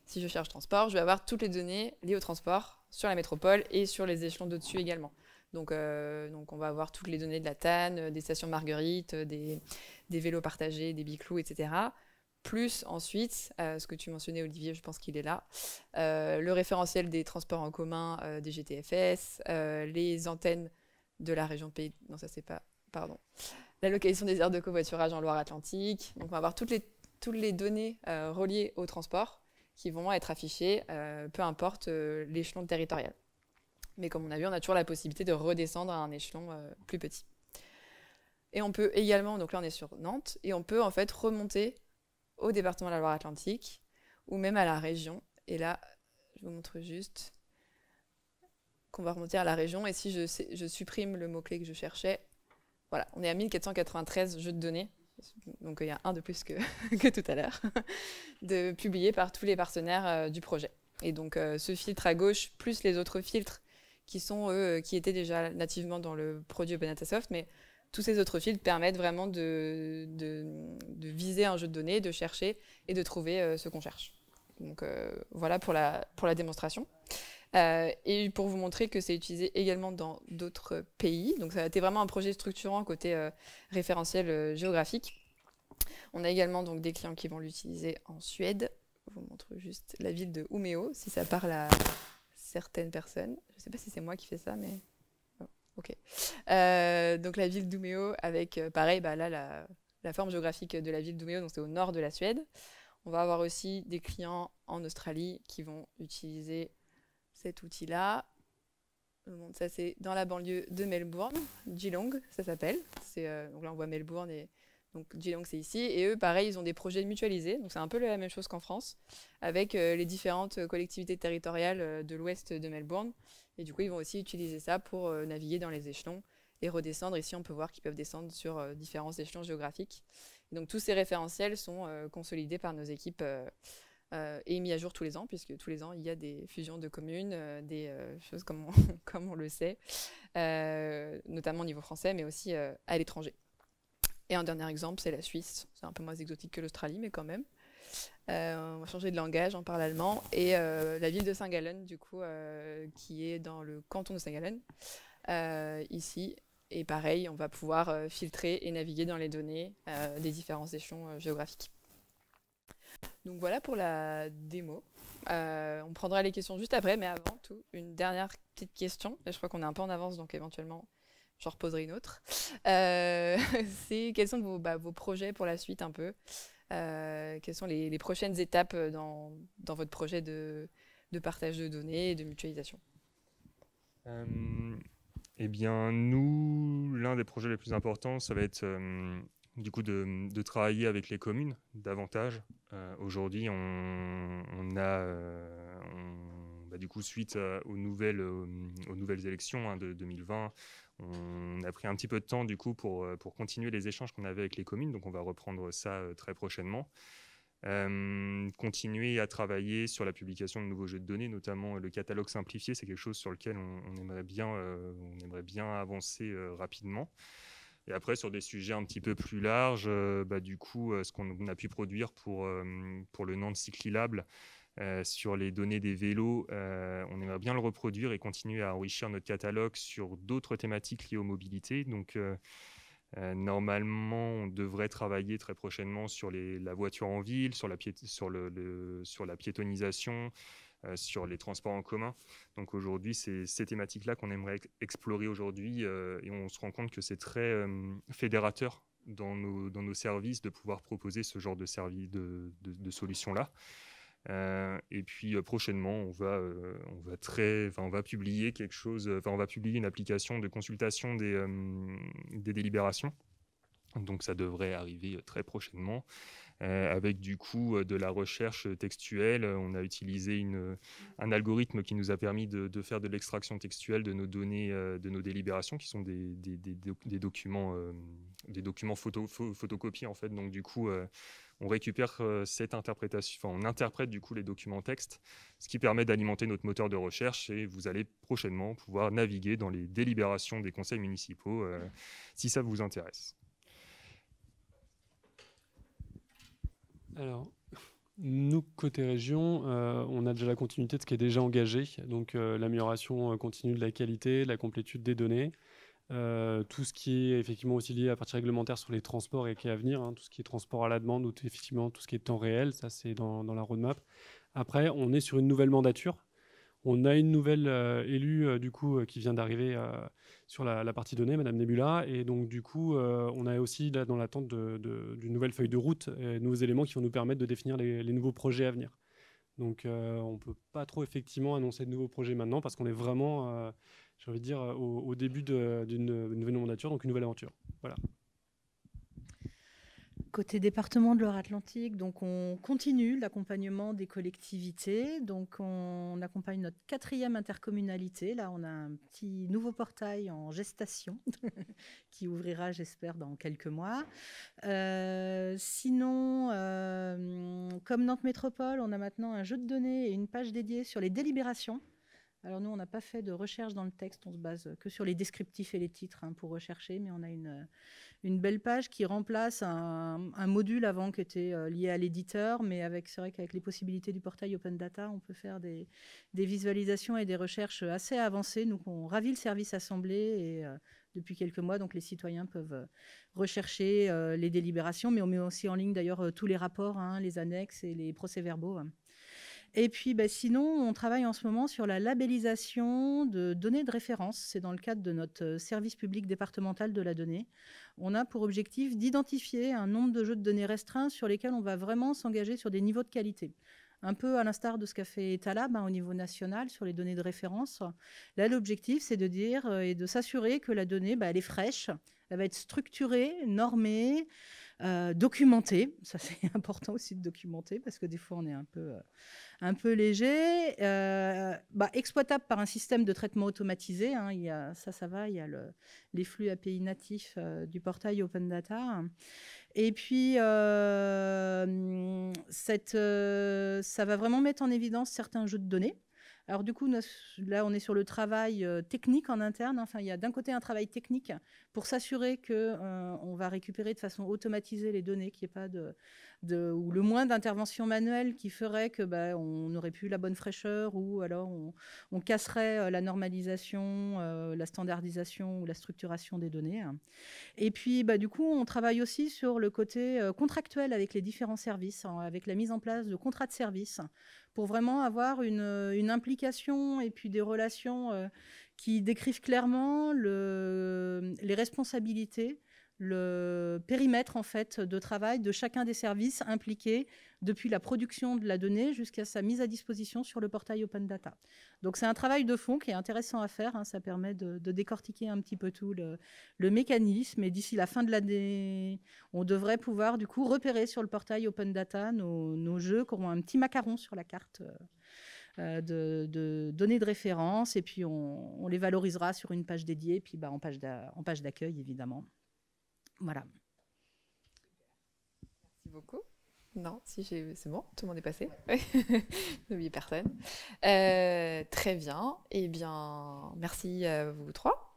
si je cherche transport, je vais avoir toutes les données liées au transport sur la métropole et sur les échelons d'au-dessus également. Donc on va avoir toutes les données de la TAN, des stations Marguerite, des vélos partagés, des biclous, etc. Plus ensuite, ce que tu mentionnais Olivier, je pense qu'il est là, le référentiel des transports en commun des GTFS, les antennes de la région Pays... Non, ça c'est pas... Pardon. La localisation des aires de covoiturage en Loire-Atlantique. Donc on va avoir toutes les données reliées au transport qui vont être affichées, peu importe l'échelon territorial. Mais comme on a vu, on a toujours la possibilité de redescendre à un échelon plus petit. Et on peut également, donc là on est sur Nantes, et on peut en fait remonter au département de la Loire-Atlantique, ou même à la région. Et là, je vous montre juste qu'on va remonter à la région. Et si je supprime le mot-clé que je cherchais, voilà, on est à 1493 jeux de données. Donc il y a un de plus que, que tout à l'heure, publiés par tous les partenaires du projet. Et donc ce filtre à gauche, plus les autres filtres qui sont eux, qui étaient déjà nativement dans le produit OpenDataSoft, mais tous ces autres filtres permettent vraiment de viser un jeu de données, de chercher et de trouver ce qu'on cherche. Donc voilà pour la démonstration. Et pour vous montrer que c'est utilisé également dans d'autres pays. Donc ça a été vraiment un projet structurant côté référentiel géographique. On a également donc des clients qui vont l'utiliser en Suède. Je vous montre juste la ville de Umeå, si ça parle à certaines personnes. Je ne sais pas si c'est moi qui fais ça, mais... Ok. Donc la ville d'Umeå avec, pareil, là, la forme géographique de la ville d'Umeå, donc c'est au nord de la Suède. On va avoir aussi des clients en Australie qui vont utiliser cet outil-là. Donc ça, c'est dans la banlieue de Melbourne, Geelong, ça s'appelle. Donc là, on voit Melbourne et donc Geelong, c'est ici. Et eux, pareil, ils ont des projets mutualisés. Donc c'est un peu la même chose qu'en France, avec les différentes collectivités territoriales de l'ouest de Melbourne. Et du coup, ils vont aussi utiliser ça pour naviguer dans les échelons et redescendre. Ici, on peut voir qu'ils peuvent descendre sur différents échelons géographiques. Et donc, tous ces référentiels sont consolidés par nos équipes et mis à jour tous les ans, puisque tous les ans, il y a des fusions de communes, des choses comme comme on le sait, notamment au niveau français, mais aussi à l'étranger. Et un dernier exemple, c'est la Suisse. C'est un peu moins exotique que l'Australie, mais quand même. On va changer de langage, on parle allemand. Et la ville de Saint-Gallen, du coup, qui est dans le canton de Saint-Gallen, ici. Et pareil, on va pouvoir filtrer et naviguer dans les données des différents échelons géographiques. Donc voilà pour la démo. On prendra les questions juste après, mais avant tout, une dernière petite question. Et je crois qu'on est un peu en avance, donc éventuellement, j'en reposerai une autre. C'est quels sont vos projets pour la suite un peu? Quelles sont les prochaines étapes dans votre projet de partage de données et de mutualisation? Eh bien, nous, l'un des projets les plus importants, ça va être du coup de travailler avec les communes davantage. Aujourd'hui, on a, du coup, suite aux nouvelles élections de 2020, on a pris un petit peu de temps du coup pour continuer les échanges qu'on avait avec les communes. Donc, on va reprendre ça très prochainement. Continuer à travailler sur la publication de nouveaux jeux de données, notamment le catalogue simplifié, c'est quelque chose sur lequel on aimerait bien avancer rapidement. Et après, sur des sujets un petit peu plus larges, du coup, ce qu'on a pu produire pour le Nantes Cyclilab, sur les données des vélos, on aimerait bien le reproduire et continuer à enrichir notre catalogue sur d'autres thématiques liées aux mobilités. Donc, normalement, on devrait travailler très prochainement sur la voiture en ville, sur la piétonisation, sur les transports en commun. Donc aujourd'hui, c'est ces thématiques-là qu'on aimerait explorer aujourd'hui et on se rend compte que c'est très fédérateur dans nos services de pouvoir proposer ce genre de solutions-là. Et puis prochainement, on va publier quelque chose. On va publier une application de consultation des délibérations. Donc ça devrait arriver très prochainement. Avec du coup de la recherche textuelle, on a utilisé un algorithme qui nous a permis de faire de l'extraction textuelle de nos données, de nos délibérations, qui sont des documents photocopiés en fait. Donc du coup, on récupère cette interprétation, on interprète du coup les documents texte, ce qui permet d'alimenter notre moteur de recherche et vous allez prochainement pouvoir naviguer dans les délibérations des conseils municipaux si ça vous intéresse. Alors, nous, côté région, on a déjà la continuité de ce qui est déjà engagé, donc l'amélioration continue de la qualité, de la complétude des données, tout ce qui est effectivement aussi lié à la partie réglementaire sur les transports et qui est à venir, tout ce qui est transport à la demande ou effectivement tout ce qui est temps réel, ça c'est dans la roadmap. Après, on est sur une nouvelle mandature. On a une nouvelle élue du coup qui vient d'arriver sur la partie données, Madame Nebula, et donc du coup on est aussi là dans l'attente d'une nouvelle feuille de route, de nouveaux éléments qui vont nous permettre de définir les nouveaux projets à venir. Donc on ne peut pas trop effectivement annoncer de nouveaux projets maintenant parce qu'on est vraiment, j'ai envie de dire, au début d'une nouvelle mandature, donc une nouvelle aventure. Voilà. Côté département de Loire-Atlantique, donc on continue l'accompagnement des collectivités. Donc on accompagne notre 4e intercommunalité. Là, on a un petit nouveau portail en gestation qui ouvrira, j'espère, dans quelques mois. Sinon, comme Nantes Métropole, on a maintenant un jeu de données et une page dédiée sur les délibérations. Alors nous, on n'a pas fait de recherche dans le texte, on se base que sur les descriptifs et les titres pour rechercher, mais on a une belle page qui remplace un module avant qui était lié à l'éditeur, mais c'est vrai qu'avec les possibilités du portail Open Data, on peut faire des visualisations et des recherches assez avancées. Donc on ravit le service assemblé et depuis quelques mois, donc les citoyens peuvent rechercher les délibérations, mais on met aussi en ligne d'ailleurs tous les rapports, les annexes et les procès-verbaux. Et puis, sinon, on travaille en ce moment sur la labellisation de données de référence. C'est dans le cadre de notre service public départemental de la donnée. On a pour objectif d'identifier un nombre de jeux de données restreints sur lesquels on va vraiment s'engager sur des niveaux de qualité. Un peu à l'instar de ce qu'a fait Etalab au niveau national sur les données de référence. Là, l'objectif, c'est de dire et de s'assurer que la donnée, elle est fraîche, elle va être structurée, normée, Documenter, ça c'est important aussi de documenter parce que des fois on est un peu léger. Exploitable par un système de traitement automatisé, hein, ça va, il y a les flux API natifs du portail Open Data. Et puis, ça va vraiment mettre en évidence certains jeux de données. Alors du coup, là, on est sur le travail technique en interne. Enfin, il y a d'un côté un travail technique pour s'assurer qu'on va récupérer de façon automatisée les données, qu'il n'y ait pas ou le moins d'intervention manuelle qui ferait que on n'aurait plus la bonne fraîcheur, ou alors on casserait la normalisation, la standardisation ou la structuration des données. Et puis, du coup, on travaille aussi sur le côté contractuel avec les différents services, avec la mise en place de contrats de service, pour vraiment avoir une implication et puis des relations qui décrivent clairement les responsabilités, le périmètre en fait de travail de chacun des services impliqués depuis la production de la donnée jusqu'à sa mise à disposition sur le portail Open Data. Donc c'est un travail de fond qui est intéressant à faire, hein, ça permet de décortiquer un petit peu tout le mécanisme, et d'ici la fin de l'année, on devrait pouvoir du coup repérer sur le portail Open Data nos jeux qui auront un petit macaron sur la carte de données de référence, et puis on les valorisera sur une page dédiée, et puis en page d'accueil évidemment. Voilà. Merci beaucoup. Non, si c'est bon, tout le monde est passé. N'oubliez personne. Très bien. Eh bien, merci à vous trois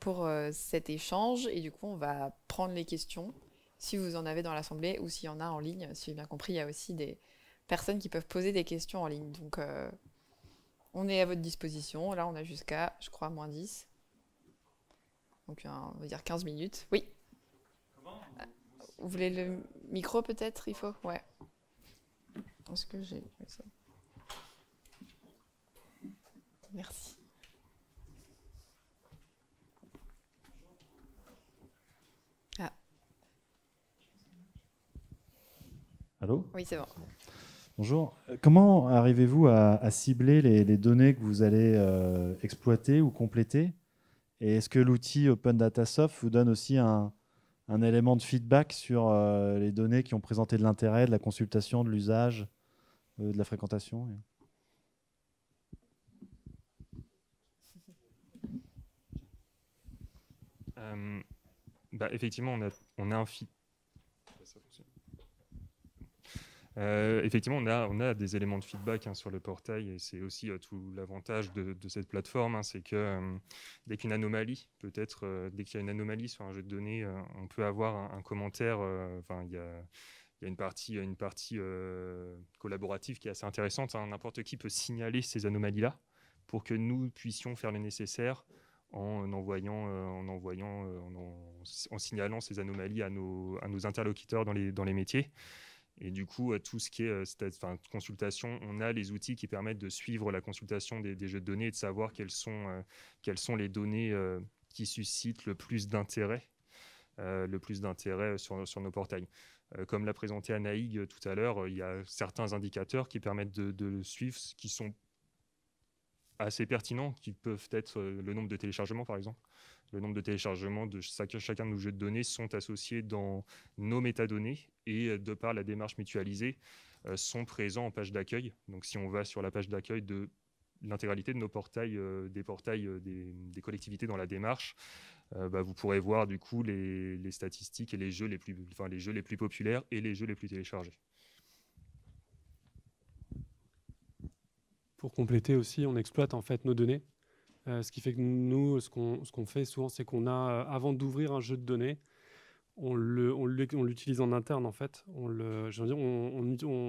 pour cet échange. Et du coup, on va prendre les questions, si vous en avez dans l'Assemblée ou s'il y en a en ligne. Si j'ai bien compris, il y a aussi des personnes qui peuvent poser des questions en ligne. Donc, on est à votre disposition. Là, on a jusqu'à, je crois, -10. Donc, on va dire 15 minutes. Oui. Vous voulez le micro, peut-être? Il faut? Ouais. Est-ce que j'ai... Merci. Ah. Allô? Oui, c'est bon. Bonjour. Comment arrivez-vous à cibler les données que vous allez exploiter ou compléter? Et est-ce que l'outil Open Data Soft vous donne aussi un élément de feedback sur les données qui ont présenté de l'intérêt, de la consultation, de l'usage, de la fréquentation? Effectivement, on a un feed. Effectivement, on a des éléments de feedback sur le portail, et c'est aussi tout l'avantage de cette plateforme, hein, c'est que dès qu'une anomalie, dès qu'il y a une anomalie sur un jeu de données, on peut avoir un commentaire. Il y a une partie collaborative qui est assez intéressante, hein. N'importe qui peut signaler ces anomalies-là pour que nous puissions faire le nécessaire en signalant ces anomalies à nos interlocuteurs dans les métiers. Et du coup, tout ce qui est consultation, on a les outils qui permettent de suivre la consultation des jeux de données et de savoir quelles sont les données qui suscitent le plus d'intérêt sur nos portails. Comme l'a présenté Anaïg tout à l'heure, il y a certains indicateurs qui permettent de le suivre, qui sont assez pertinents, qui peuvent être le nombre de téléchargements, par exemple. Le nombre de téléchargements de chacun de nos jeux de données sont associés dans nos métadonnées, et de par la démarche mutualisée, sont présents en page d'accueil. Donc si on va sur la page d'accueil de l'intégralité de nos portails, des portails des collectivités dans la démarche, vous pourrez voir du coup les statistiques et les jeux les plus populaires et les jeux les plus téléchargés. Pour compléter aussi, on exploite en fait nos données. Ce qui fait que nous, ce qu'on fait souvent, c'est qu'on a, avant d'ouvrir un jeu de données, on l'utilise en interne en fait. On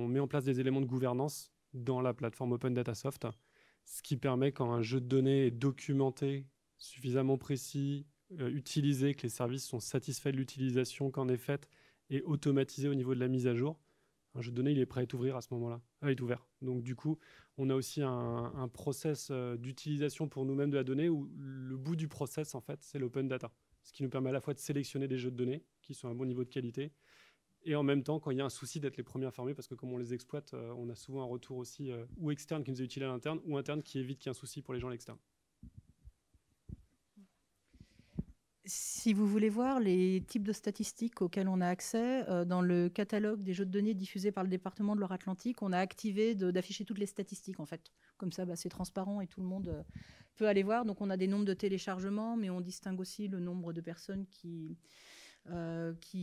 met en place des éléments de gouvernance dans la plateforme Open Data Soft, ce qui permet, quand un jeu de données est documenté, suffisamment précis, utilisé, que les services sont satisfaits de l'utilisation qu'en est faite, et automatisé au niveau de la mise à jour, un jeu de données, il est prêt à être ouvert à ce moment-là. Il est ouvert. Donc du coup, on a aussi un process d'utilisation pour nous-mêmes de la donnée, où le bout du process, en fait, c'est l'open data. Ce qui nous permet à la fois de sélectionner des jeux de données qui sont à un bon niveau de qualité, et en même temps, quand il y a un souci, d'être les premiers informés, parce que comme on les exploite, on a souvent un retour aussi ou externe qui nous est utile à l'interne, ou interne qui évite qu'il y ait un souci pour les gens à l'externe. Si vous voulez voir les types de statistiques auxquelles on a accès, dans le catalogue des jeux de données diffusés par le département de Loire-Atlantique, on a activé d'afficher toutes les statistiques en fait. Comme ça, c'est transparent et tout le monde peut aller voir. Donc on a des nombres de téléchargements, mais on distingue aussi le nombre de personnes qui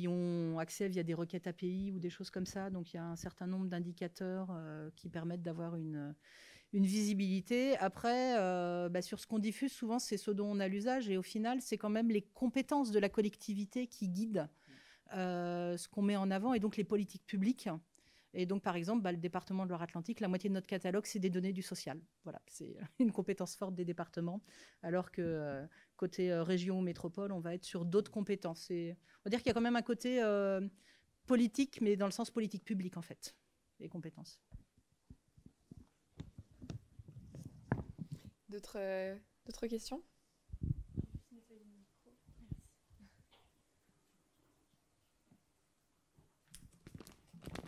ont accès via des requêtes API ou des choses comme ça. Donc il y a un certain nombre d'indicateurs qui permettent d'avoir une visibilité. Après, sur ce qu'on diffuse, souvent, c'est ce dont on a l'usage. Et au final, c'est quand même les compétences de la collectivité qui guident ce qu'on met en avant, et donc les politiques publiques. Et donc, par exemple, le département de Loire-Atlantique, la moitié de notre catalogue, c'est des données du social. Voilà, c'est une compétence forte des départements, alors que côté région ou métropole, on va être sur d'autres compétences. On va dire qu'il y a quand même un côté politique, mais dans le sens politique publique, en fait, les compétences. D'autres questions?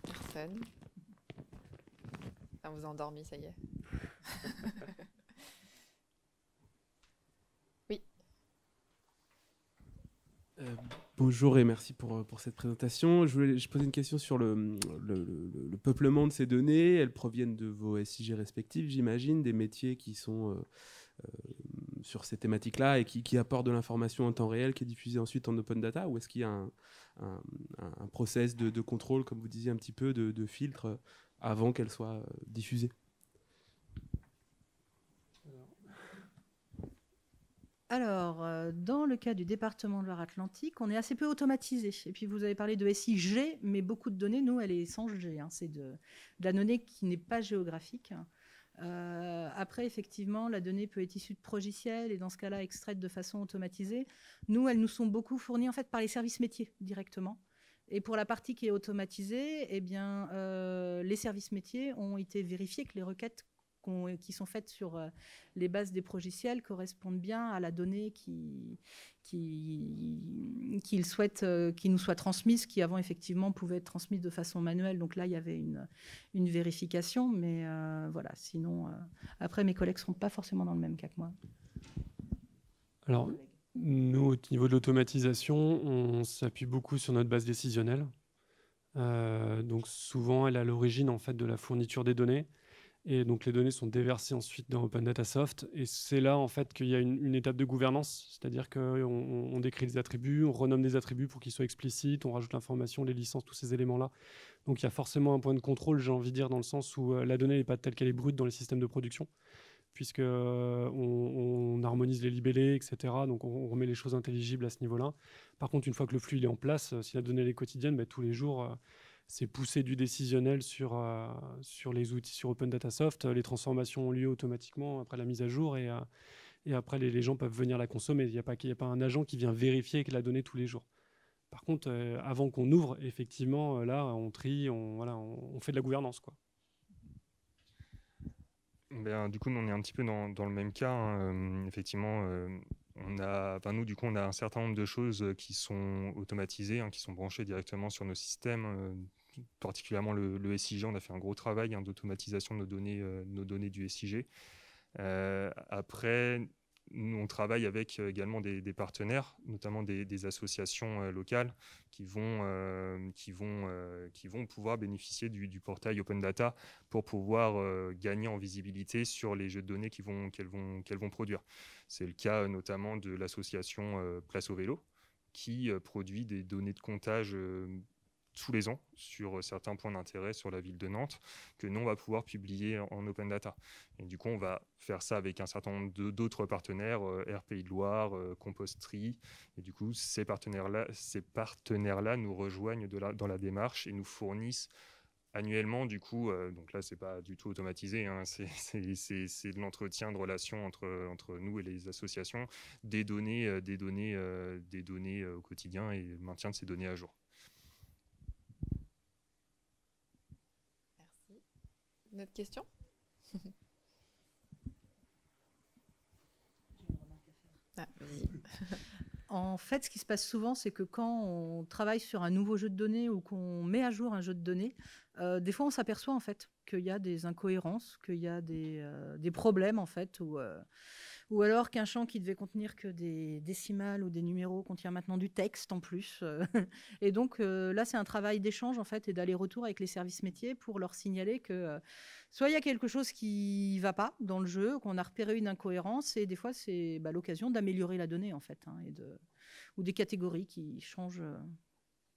Personne. Ah, vous endormi, ça y est. Oui. Bonjour et merci pour cette présentation. Je posais une question sur le peuplement de ces données. Elles proviennent de vos SIG respectifs, j'imagine, des métiers qui sont sur ces thématiques-là et qui apportent de l'information en temps réel qui est diffusée ensuite en open data, ou est-ce qu'il y a un process de contrôle, comme vous disiez un petit peu, de filtre avant qu'elle soit diffusée? Alors, dans le cas du département de Loire-Atlantique, on est assez peu automatisé. Et puis, vous avez parlé de SIG, mais beaucoup de données, nous, elle est sans G. C'est de la donnée qui n'est pas géographique. Après, effectivement, la donnée peut être issue de progiciels et dans ce cas-là, extraite de façon automatisée. Nous, elles nous sont beaucoup fournies en fait par les services métiers directement. Et pour la partie qui est automatisée, eh bien, les services métiers ont été vérifiés que les requêtes qui sont faites sur les bases des progiciels correspondent bien à la donnée qu'ils souhaitent qui nous soit transmise, qui avant effectivement pouvait être transmise de façon manuelle. Donc là, il y avait une vérification, mais voilà. Sinon, après, mes collègues ne seront pas forcément dans le même cas que moi. Alors, nous, au niveau de l'automatisation, on s'appuie beaucoup sur notre base décisionnelle. Donc souvent, elle est à l'origine en fait de la fourniture des données. Et donc les données sont déversées ensuite dans Open Data Soft. Et c'est là en fait qu'il y a une étape de gouvernance, c'est-à-dire qu'on décrit les attributs, on renomme des attributs pour qu'ils soient explicites, on rajoute l'information, les licences, tous ces éléments-là. Donc il y a forcément un point de contrôle, j'ai envie de dire, dans le sens où la donnée n'est pas telle qu'elle est brute dans les systèmes de production, puisque on harmonise les libellés, etc. Donc on remet les choses intelligibles à ce niveau-là. Par contre, une fois que le flux il est en place, si la donnée elle est quotidienne, tous les jours, c'est pousser du décisionnel sur les outils, sur Open Data Soft. Les transformations ont lieu automatiquement après la mise à jour et après les gens peuvent venir la consommer. Il n'y a pas un agent qui vient vérifier que la donnée tous les jours. Par contre, avant qu'on ouvre, effectivement, là, on trie, on fait de la gouvernance, quoi. Du coup, nous, on est un petit peu dans le même cas. Effectivement, nous, du coup, on a un certain nombre de choses qui sont automatisées, qui sont branchées directement sur nos systèmes. Particulièrement le SIG, on a fait un gros travail d'automatisation de nos données du SIG. Après, nous, on travaille avec également des partenaires, notamment des associations locales qui vont pouvoir bénéficier du portail Open Data pour pouvoir gagner en visibilité sur les jeux de données qu'elles vont produire. C'est le cas notamment de l'association Place au Vélo, qui produit des données de comptage tous les ans sur certains points d'intérêt sur la ville de Nantes que nous, on va pouvoir publier en Open Data. Et du coup, on va faire ça avec un certain nombre d'autres partenaires, Air Pays de Loire, Composterie. Et du coup, ces partenaires-là nous rejoignent dans la démarche et nous fournissent annuellement, du coup, donc là, c'est pas du tout automatisé, c'est de l'entretien de relations entre nous et les associations, des données au quotidien et le maintien de ces données à jour. Une autre question? Vas-y. En fait, ce qui se passe souvent, c'est que quand on travaille sur un nouveau jeu de données ou qu'on met à jour un jeu de données, des fois, on s'aperçoit en fait qu'il y a des incohérences, qu'il y a des problèmes en fait, où Ou alors qu'un champ qui devait contenir que des décimales ou des numéros contient maintenant du texte en plus. Et donc là, c'est un travail d'échange en fait et d'aller-retour avec les services métiers pour leur signaler que soit il y a quelque chose qui ne va pas dans le jeu, qu'on a repéré une incohérence, et des fois c'est l'occasion d'améliorer la donnée en fait, hein, ou des catégories qui changent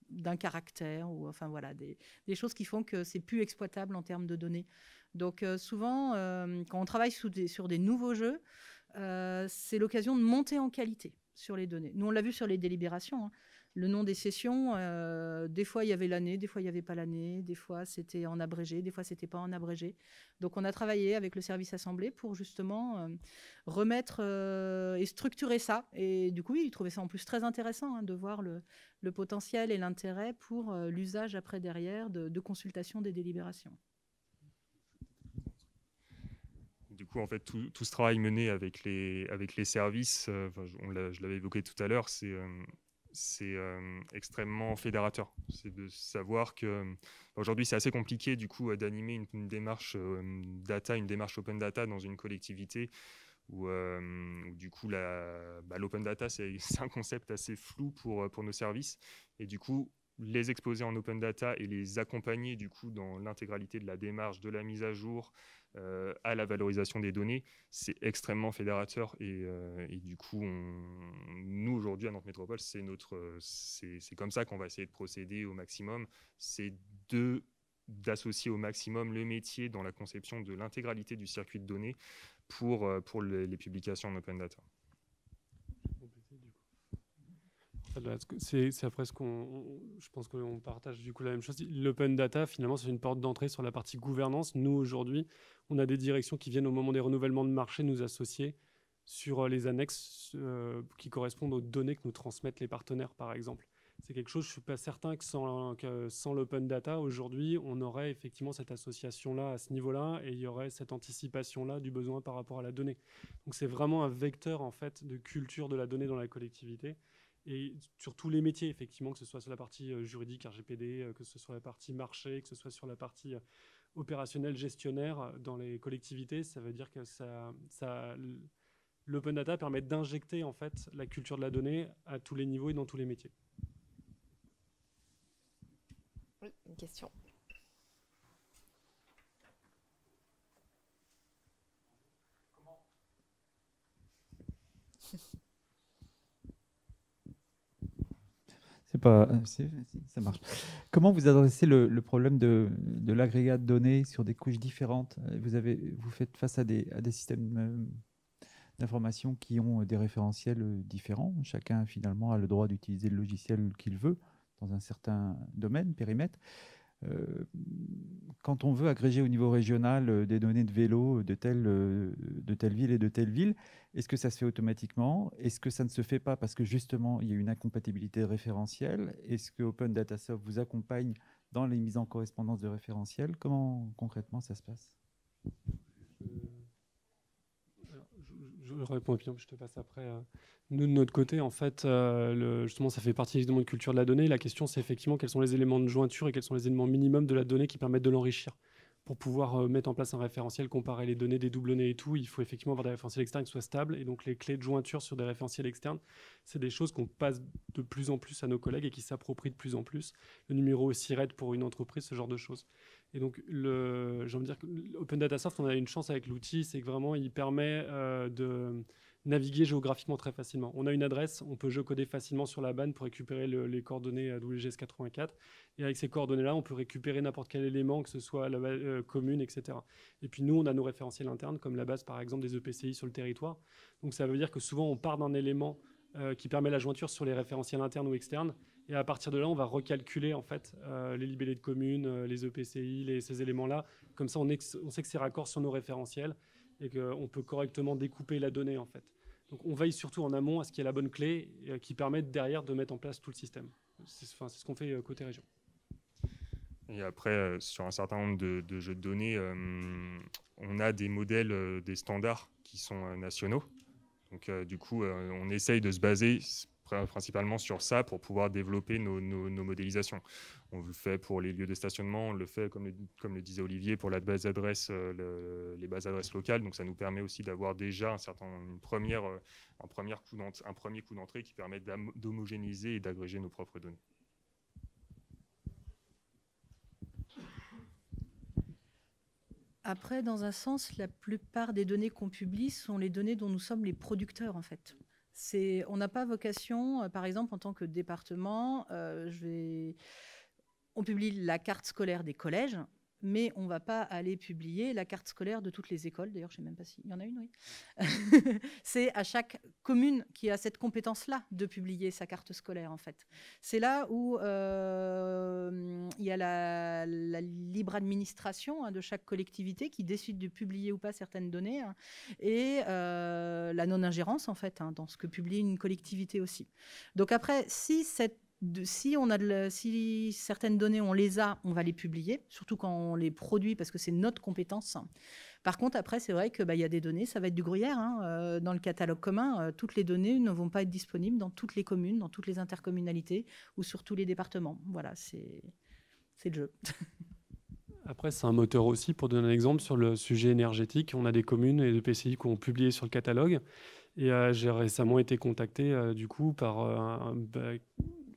d'un caractère, ou enfin voilà, des choses qui font que c'est plus exploitable en termes de données. Donc souvent, quand on travaille sur des nouveaux jeux, c'est l'occasion de monter en qualité sur les données. Nous, on l'a vu sur les délibérations, hein. Le nom des sessions, des fois il y avait l'année, des fois il n'y avait pas l'année, des fois c'était en abrégé, des fois c'était pas en abrégé. Donc on a travaillé avec le service assemblée pour justement remettre et structurer ça. Et du coup, ils trouvaient ça en plus très intéressant, hein, de voir le potentiel et l'intérêt pour l'usage après derrière de consultation des délibérations. Du coup, en fait, tout ce travail mené avec les services, je l'avais évoqué tout à l'heure, c'est extrêmement fédérateur. C'est de savoir que aujourd'hui, c'est assez compliqué du coup d'animer une démarche data, une démarche open data dans une collectivité où du coup l'open data, c'est un concept assez flou pour nos services. Et du coup, les exposer en open data et les accompagner du coup dans l'intégralité de la démarche, de la mise à jour, à la valorisation des données, c'est extrêmement fédérateur. Et du coup, nous aujourd'hui à Nantes Métropole, c'est comme ça qu'on va essayer de procéder au maximum. C'est d'associer au maximum le métier dans la conception de l'intégralité du circuit de données pour les publications en open data. C'est après je pense qu'on partage du coup la même chose. L'open data, finalement, c'est une porte d'entrée sur la partie gouvernance. Nous, aujourd'hui, on a des directions qui viennent au moment des renouvellements de marché nous associer sur les annexes qui correspondent aux données que nous transmettent les partenaires, par exemple. C'est quelque chose, je ne suis pas certain que sans l'open data, aujourd'hui, on aurait effectivement cette association-là à ce niveau-là et il y aurait cette anticipation-là du besoin par rapport à la donnée. Donc c'est vraiment un vecteur en fait, de culture de la donnée dans la collectivité. Et sur tous les métiers, effectivement, que ce soit sur la partie juridique, RGPD, que ce soit sur la partie marché, que ce soit sur la partie opérationnelle, gestionnaire, dans les collectivités, ça veut dire que l'open data permet d'injecter en fait la culture de la donnée à tous les niveaux et dans tous les métiers. Oui, une question. Ça marche. Comment vous adressez le problème de l'agrégat de données sur des couches différentes? Vous faites face à des systèmes d'information qui ont des référentiels différents. Chacun, finalement, a le droit d'utiliser le logiciel qu'il veut dans un certain domaine, périmètre. Quand on veut agréger au niveau régional des données de vélo de telle ville et de telle ville, est-ce que ça se fait automatiquement? Est-ce que ça ne se fait pas parce que justement il y a une incompatibilité référentielle? Est-ce que Open Data Soft vous accompagne dans les mises en correspondance de référentiels? Comment concrètement ça se passe? Je réponds et puis je te passe après. Nous, de notre côté, en fait, justement, ça fait partie évidemment de culture de la donnée. La question, c'est effectivement quels sont les éléments de jointure et quels sont les éléments minimums de la donnée qui permettent de l'enrichir. Pour pouvoir mettre en place un référentiel, comparer les données, dédoublonner et tout, il faut effectivement avoir des référentiels externes qui soient stables. Et donc, les clés de jointure sur des référentiels externes, c'est des choses qu'on passe de plus en plus à nos collègues et qui s'approprient de plus en plus. Le numéro SIRET pour une entreprise, ce genre de choses. Et donc, j'ai envie de dire que Open Data Soft, on a une chance avec l'outil, c'est que vraiment, il permet de naviguer géographiquement très facilement. On a une adresse, on peut géocoder facilement sur la bande pour récupérer les coordonnées WGS84. Et avec ces coordonnées-là, on peut récupérer n'importe quel élément, que ce soit la commune, etc. Et puis nous, on a nos référentiels internes, comme la base, par exemple, des EPCI sur le territoire. Donc ça veut dire que souvent, on part d'un élément qui permet la jointure sur les référentiels internes ou externes. Et à partir de là, on va recalculer en fait, les libellés de communes, les EPCI, ces éléments-là. Comme ça, on sait que c'est raccord sur nos référentiels et qu'on peut correctement découper la donnée en fait. Donc on veille surtout en amont à ce qu'il y ait la bonne clé qui permette derrière de mettre en place tout le système. C'est ce qu'on fait côté région. Et après, sur un certain nombre de jeux de données, on a des modèles, des standards qui sont nationaux. Donc du coup, on essaye de se baser principalement sur ça pour pouvoir développer nos modélisations. On le fait pour les lieux de stationnement, on le fait, comme le disait Olivier, pour la base adresse, les bases adresses locales. Donc ça nous permet aussi d'avoir déjà un premier coup d'entrée qui permet d'homogénéiser et d'agréger nos propres données. Après, dans un sens, la plupart des données qu'on publie sont les données dont nous sommes les producteurs, en fait. On n'a pas vocation, par exemple, en tant que département, on publie la carte scolaire des collèges, mais on ne va pas aller publier la carte scolaire de toutes les écoles. D'ailleurs, je ne sais même pas s'il y en a une, oui. C'est à chaque commune qui a cette compétence-là de publier sa carte scolaire, en fait. C'est là où il y a la libre administration de chaque collectivité qui décide de publier ou pas certaines données, et la non-ingérence, en fait, dans ce que publie une collectivité aussi. Donc après, si certaines données, on les a, on va les publier, surtout quand on les produit, parce que c'est notre compétence. Par contre, après, c'est vrai qu'il y a des données, ça va être du gruyère. Dans le catalogue commun, toutes les données ne vont pas être disponibles dans toutes les communes, dans toutes les intercommunalités ou sur tous les départements. Voilà, c'est le jeu. Après, c'est un moteur aussi. Pour donner un exemple, sur le sujet énergétique, on a des communes et des PCI qui ont publié sur le catalogue. Et j'ai récemment été contacté du coup par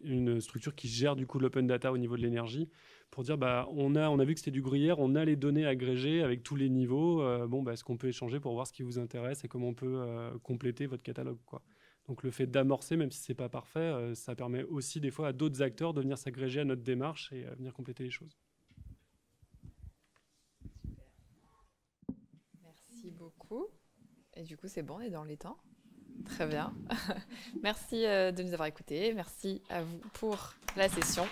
une structure qui gère du coup l'open data au niveau de l'énergie pour dire on a vu que c'était du gruyère, on a les données agrégées avec tous les niveaux. Est-ce qu'on peut échanger pour voir ce qui vous intéresse et comment on peut compléter votre catalogue, quoi. Donc le fait d'amorcer, même si c'est pas parfait, ça permet aussi des fois à d'autres acteurs de venir s'agréger à notre démarche et venir compléter les choses. Merci beaucoup. Et du coup, c'est bon, on est dans les temps. Très bien. Merci de nous avoir écoutés. Merci à vous pour la session.